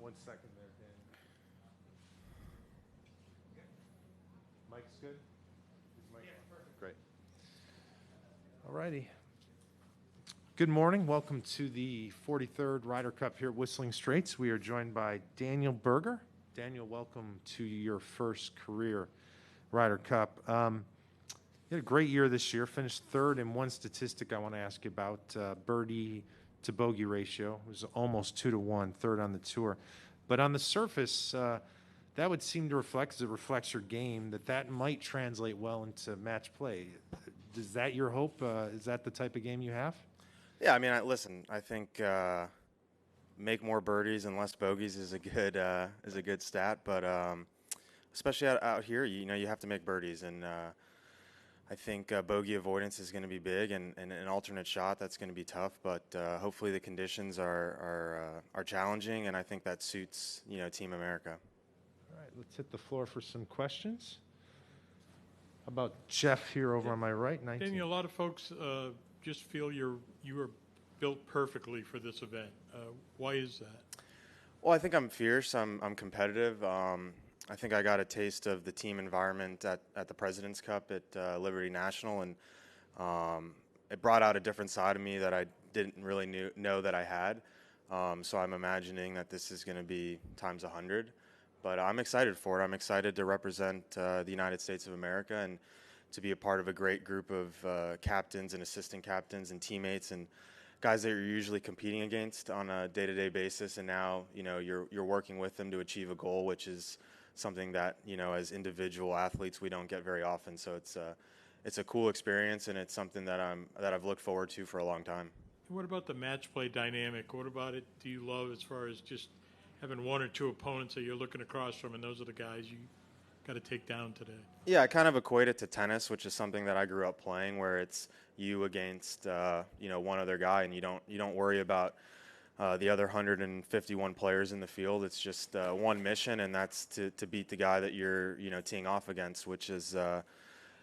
1 second there, Dan. Mike's good? Is Mike on? Perfect. Great. All righty. Good morning. Welcome to the 43rd Ryder Cup here at Whistling Straits. We are joined by Daniel Berger. Daniel, welcome to your first career Ryder Cup. You had a great year this year, finished third in one statistic I want to ask you about, birdie to bogey ratio. It was almost 2-1, third on the tour. But on the surface, that would seem to reflect, as it reflects your game, that might translate well into match play. Is that your hope? Is that the type of game you have? Yeah, I mean, listen, I think make more birdies and less bogeys is a good stat, but especially out here, you have to make birdies, and I think bogey avoidance is going to be big, and an alternate shot, that's going to be tough. But hopefully the conditions are challenging, and I think that suits Team America. All right, let's hit the floor for some questions. How about Jeff here over on my right? 19. Daniel, a lot of folks just feel you are built perfectly for this event. Why is that? Well, I think I'm fierce. I'm competitive. I think I got a taste of the team environment at the President's Cup at Liberty National, and it brought out a different side of me that I didn't really know that I had. So I'm imagining that this is going to be times 100. But I'm excited for it. I'm excited to represent the United States of America and to be a part of a great group of captains and assistant captains and teammates and guys that you're usually competing against on a day-to-day basis. And now, you're working with them to achieve a goal, which is something that, as individual athletes, we don't get very often. So it's a cool experience, and it's something that I've looked forward to for a long time. What about the match play dynamic? What about it do you love as far as just having one or two opponents that you're looking across from, and those are the guys you got to take down today? Yeah, I kind of equate it to tennis, which is something that I grew up playing, where it's you against one other guy, and you don't worry about the other 151 players in the field. It's just one mission, and that's to beat the guy that you're teeing off against, which is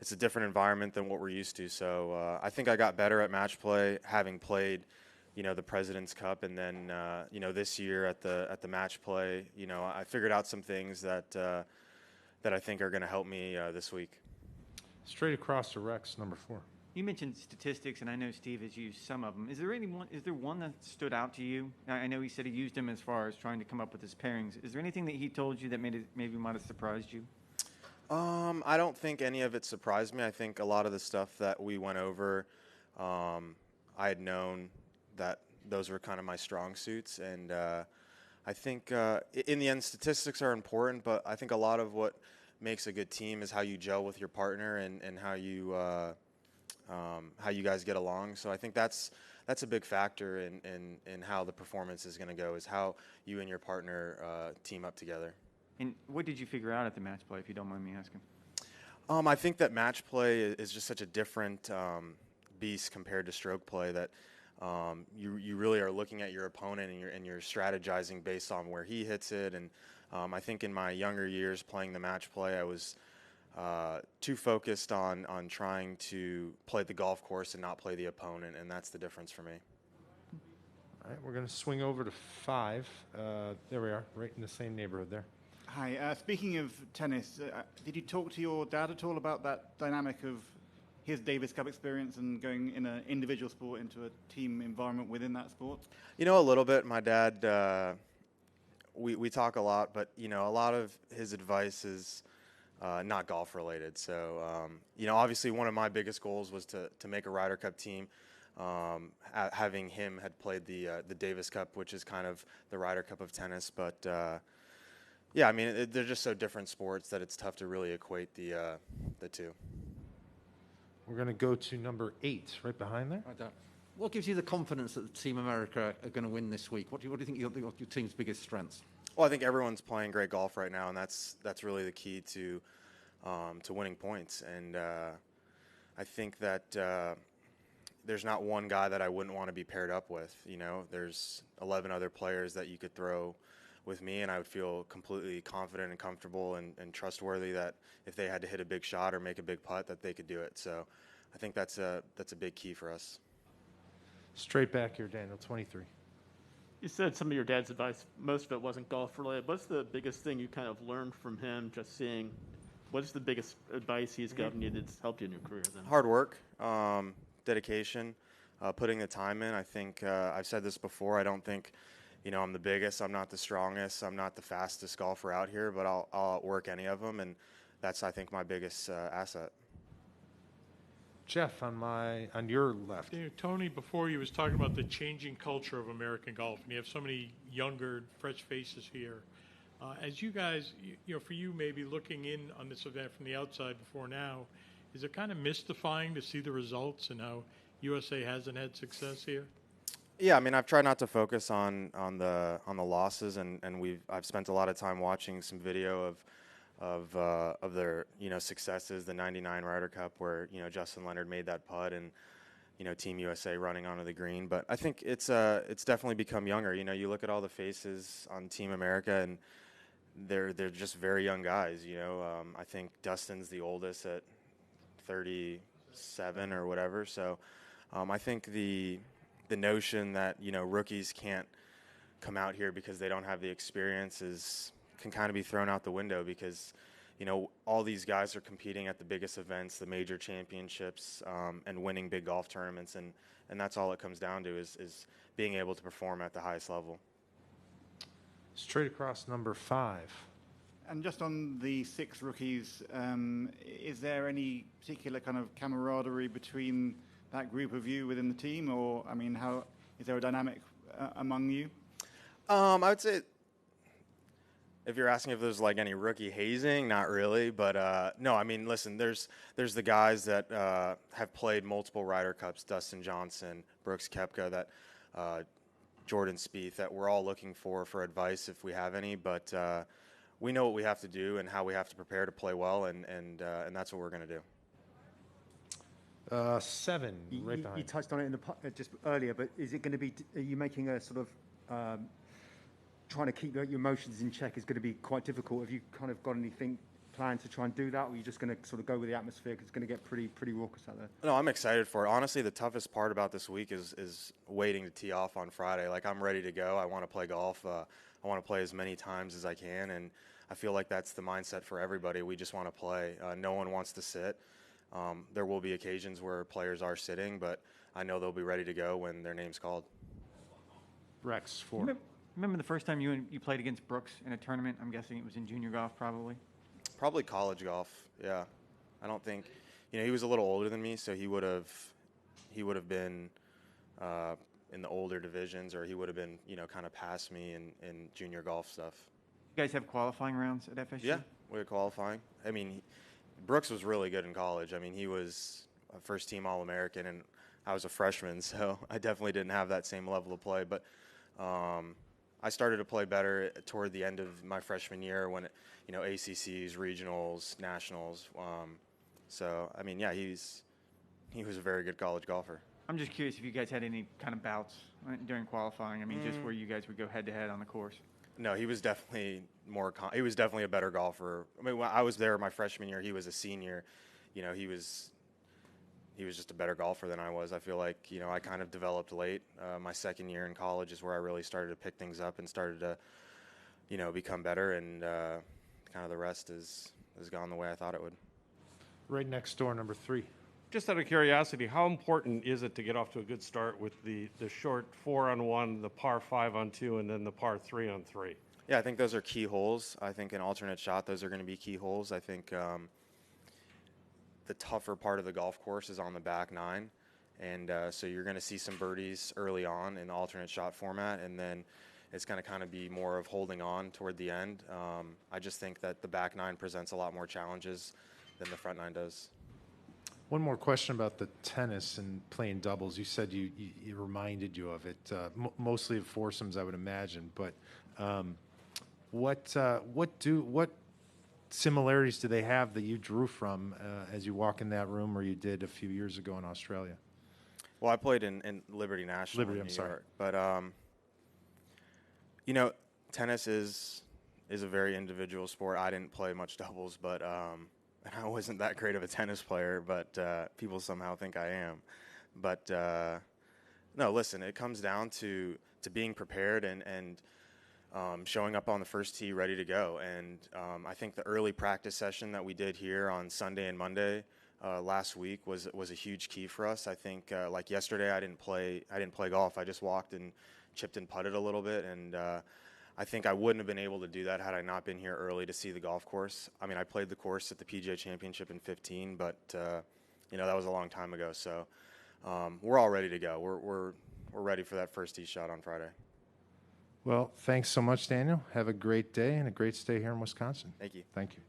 it's a different environment than what we're used to. So I think I got better at match play having played the President's Cup, and then this year at the match play, I figured out some things that I think are going to help me this week. Straight across to Rex, number 4. You mentioned statistics, and I know Steve has used some of them. Is there one that stood out to you? I know he said he used them as far as trying to come up with his pairings. Is there anything that he told you that maybe might have surprised you? I don't think any of it surprised me. I think a lot of the stuff that we went over, I had known that those were kind of my strong suits, and I think in the end, statistics are important, but I think a lot of what makes a good team is how you gel with your partner and how you guys get along. So I think that's a big factor in how the performance is going to go, is how you and your partner team up together. And what did you figure out at the match play, if you don't mind me asking? I think that match play is just such a different beast compared to stroke play, that you really are looking at your opponent and you're strategizing based on where he hits it. And I think in my younger years playing the match play, I was too focused on trying to play the golf course and not play the opponent, and that's the difference for me. All right, we're going to swing over to 5. There we are, right in the same neighborhood there. Hi. Speaking of tennis, did you talk to your dad at all about that dynamic of his Davis Cup experience and going in an individual sport into a team environment within that sport? A little bit. My dad, we talk a lot, but, a lot of his advice is not golf related. So, obviously one of my biggest goals was to make a Ryder Cup team. Having him had played the Davis Cup, which is kind of the Ryder Cup of tennis. But, yeah, I mean, they're just so different sports that it's tough to really equate the two. We're going to go to number 8, right behind there. What gives you the confidence that Team America are going to win this week? What do you think your team's biggest strengths? Well, I think everyone's playing great golf right now, and that's really the key to winning points. And I think that there's not one guy that I wouldn't want to be paired up with. There's 11 other players that you could throw with me, and I would feel completely confident and comfortable and trustworthy that if they had to hit a big shot or make a big putt, that they could do it. So I think that's a big key for us. Straight back here, Daniel, 23. You said some of your dad's advice, most of it wasn't golf related. What's the biggest thing you kind of learned from him just seeing? What is the biggest advice he's given you that's helped you in your career then? Hard work, dedication, putting the time in. I think I've said this before. I don't think, I'm the biggest. I'm not the strongest. I'm not the fastest golfer out here, but I'll outwork any of them, and that's, I think, my biggest asset. Jeff, on your left. Tony, before you was talking about the changing culture of American golf, and you have so many younger, fresh faces here. As you guys, for you maybe looking in on this event from the outside before now, is it kind of mystifying to see the results and how USA hasn't had success here? Yeah, I mean, I've tried not to focus on the losses, and I've spent a lot of time watching some video of their successes, the '99 Ryder Cup where Justin Leonard made that putt and Team USA running onto the green. But I think it's definitely become younger. You look at all the faces on Team America and they're just very young guys. I think Dustin's the oldest at 37 or whatever. So I think the notion that rookies can't come out here because they don't have the experience can kind of be thrown out the window, because all these guys are competing at the biggest events, the major championships, and winning big golf tournaments, and that's all it comes down to is being able to perform at the highest level. Straight across number 5. And just on the 6 rookies, is there any particular kind of camaraderie between that group of you within the team, or how is there a dynamic among you? I would say, if you're asking if there's like any rookie hazing, not really, but no. I mean, listen, there's the guys that have played multiple Ryder Cups, Dustin Johnson, Brooks Koepka, that Jordan Spieth, that we're all looking for advice if we have any, but we know what we have to do and how we have to prepare to play well, and that's what we're going to do. 7, right behind. You touched on it just earlier, but is it going to be? Are you making a sort of trying to keep your emotions in check is going to be quite difficult? Have you kind of got anything planned to try and do that, or are you just going to sort of go with the atmosphere because it's going to get pretty raucous out there? No, I'm excited for it. Honestly, the toughest part about this week is waiting to tee off on Friday. Like, I'm ready to go. I want to play golf. I want to play as many times as I can, and I feel like that's the mindset for everybody. We just want to play. No one wants to sit. There will be occasions where players are sitting, but I know they'll be ready to go when their name's called. Rex, 4. Remember the first time you played against Brooks in a tournament? I'm guessing it was in junior golf, probably. Probably college golf. Yeah, I don't think he was a little older than me, so he would have been in the older divisions, or he would have been kind of past me in junior golf stuff. You guys have qualifying rounds at FSU? Yeah, we had qualifying. I mean, Brooks was really good in college. I mean, he was a first-team All-American, and I was a freshman, so I definitely didn't have that same level of play. But I started to play better toward the end of my freshman year when, ACCs, regionals, nationals. So, I mean, yeah, he was a very good college golfer. I'm just curious if you guys had any kind of bouts during qualifying. I mean, just where you guys would go head-to-head on the course. No, he was definitely he was definitely a better golfer. I mean, when I was there my freshman year, he was a senior. He was just a better golfer than I was. I feel like, I kind of developed late. My second year in college is where I really started to pick things up and started to, become better. And kind of the rest has gone the way I thought it would. Right next door, number 3. Just out of curiosity, how important is it to get off to a good start with the short 4-on-1, the par 5-on-2, and then the par 3-on-3? Yeah, I think those are key holes. I think an alternate shot, those are going to be key holes. I think the tougher part of the golf course is on the back 9. And so you're going to see some birdies early on in the alternate shot format, and then it's going to kind of be more of holding on toward the end. I just think that the back 9 presents a lot more challenges than the front 9 does. One more question about the tennis and playing doubles. You said it reminded you of it, mostly of foursomes, I would imagine. But what similarities do they have that you drew from as you walk in that room, or you did a few years ago in Australia? Well, I played in Liberty National in New York. But tennis is a very individual sport. I didn't play much doubles, but and I wasn't that great of a tennis player, but people somehow think I am. But no, listen, it comes down to to being prepared and showing up on the first tee ready to go. And I think the early practice session that we did here on Sunday and Monday last week was a huge key for us. I think like yesterday, I didn't play golf. I just walked and chipped and putted a little bit, and I think I wouldn't have been able to do that had I not been here early to see the golf course. I mean, I played the course at the PGA Championship in 15, but you know, that was a long time ago. So we're all ready to go. We're ready for that first tee shot on Friday. Well, thanks so much, Daniel. Have a great day and a great stay here in Wisconsin. Thank you. Thank you.